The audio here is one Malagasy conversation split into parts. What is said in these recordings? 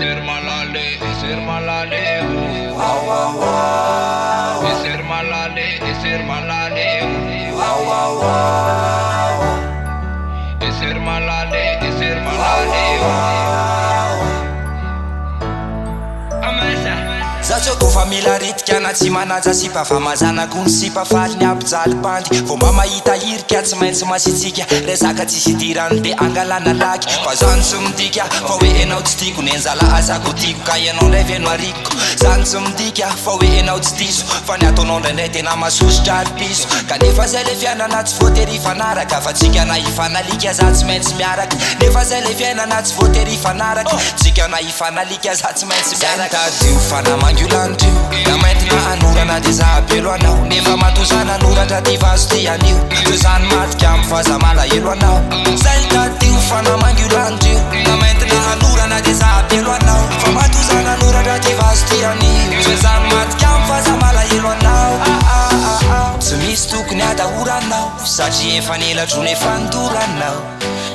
ser malale, wow wow wow. ser malale, Wow wow wow. ser malale. Zaho kofa mila ritika tsy manaja sipa fa mazanako ny sipa faly ny ampijaly bandy fomba mahita hirika tsy maintsy masitsika resaka tsisy idirany de angalana laky fa zany tsy midika fa hoe enao tsy tiako ny anjala azako tiako ka ianao ndray veno arikoko zany tsy midika fa hoe enao tsy diso fa ny ataonao ndraindray tena masosotra ary piso kanefa zay le fiainana tsy voatery ifanaraka fa tsika na ifanalika za tsy maintsy miaraka nefa zay le fiainana tsy voatery ifanaraka tsika na ifanalika za tsy maintsy miaraka Landrio, da maintina anorana de za apelo anao nefa matozana anoratra ty vazo ty anio tozany matika amy faza malahelo anao zay tatio fanamango landrio da maintina anorana de za apelo anao fa matozana anoratra ty vazo ty anio tozany matika amy faza malahelo anao tsy misy tokony atahoranao satria efa nelatro nefa nidoranao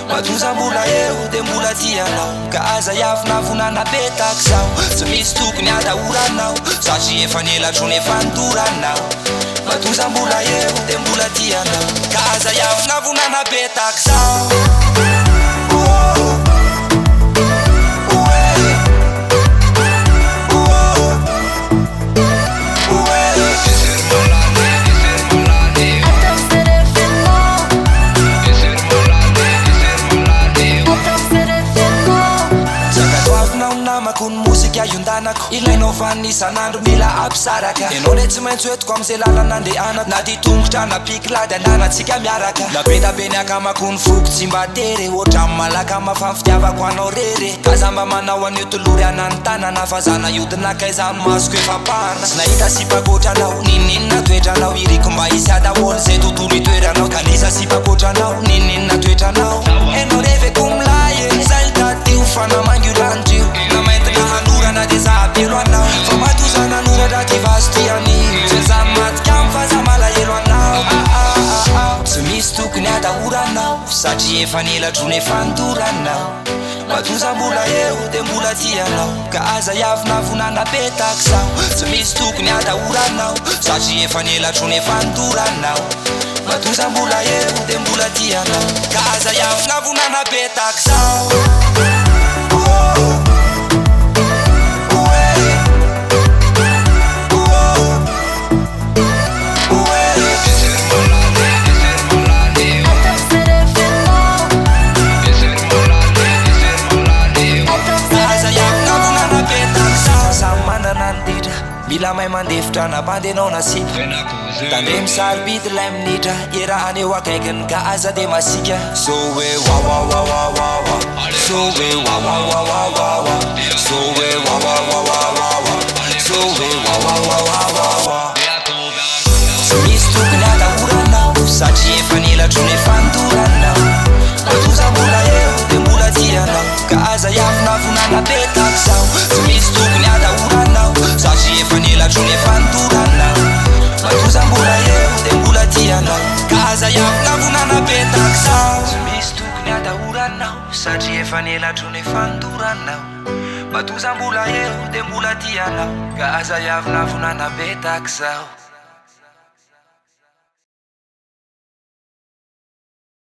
matoza mbola eo de mbola tianao ka aza iavina vonana betaky zao tsy misy tokony atahoranao satria efa nelatro nefa nidoranao matoza mbola eo de mbola tianao ka aza iavina vonana betaky zao Kun musika yundanako ilainao vanisanandro mila ampisaraka enao le tsy maintsy hoetiko amizay lalana andehanako na ty tongotra na piklady andanatsika miaraka na betabe ny akamako ny foko tsy mba tery ohatra amy malaka mafamy fitiavako anao rery aza mba manao anio tolory anany tanana fa zana iodinakay zany masoko efa pana tsy nahita sipakoatranao nininona toetranao iriko mba isy adaholy zay tontolo itoeranao kanisa sipakoatranao nininona toetranao enao reveko milaye zay tatio fanamango landrio na de za apelo anao fa matozana anoratra ty vazo ty anio zany matika amy faza malahelo anao tsy misy tokony atahoranao satria efa nelatro nefa nidoranao matoza mbola eo de mbola tianao ka aza iavina vonana betaky zao tsy misy tokony atahoranao satria efa nelatro nefa nidoranao matoza mbola eo de mbola tianao ka aza iavina vonana betaky zao mila may mandefitra napandenao nasipa tandre misaribity lay minitra irahany eo akaikiny ka aza de masika so hoe wawawawawawa so hoe wawawawawawa so hoe wawawawawawa so hoe wawawawawawa tsy misy tokony atahoranao satria efa nelatro nefa nidoranao matoza mbola eo de mbola tianao ka aza iavina vonana betaky zao tsy misy tokony atahoranao satria efa nelatro nefa nidoranao matoza mbola eo de mbola tianao ka aza iavina vonana betaky zao tsy misy tokony atahoranao satria efa nelatro nefa nidoranao matoza mbola eo de mbola tianao ka aza iavina vonana betaky zao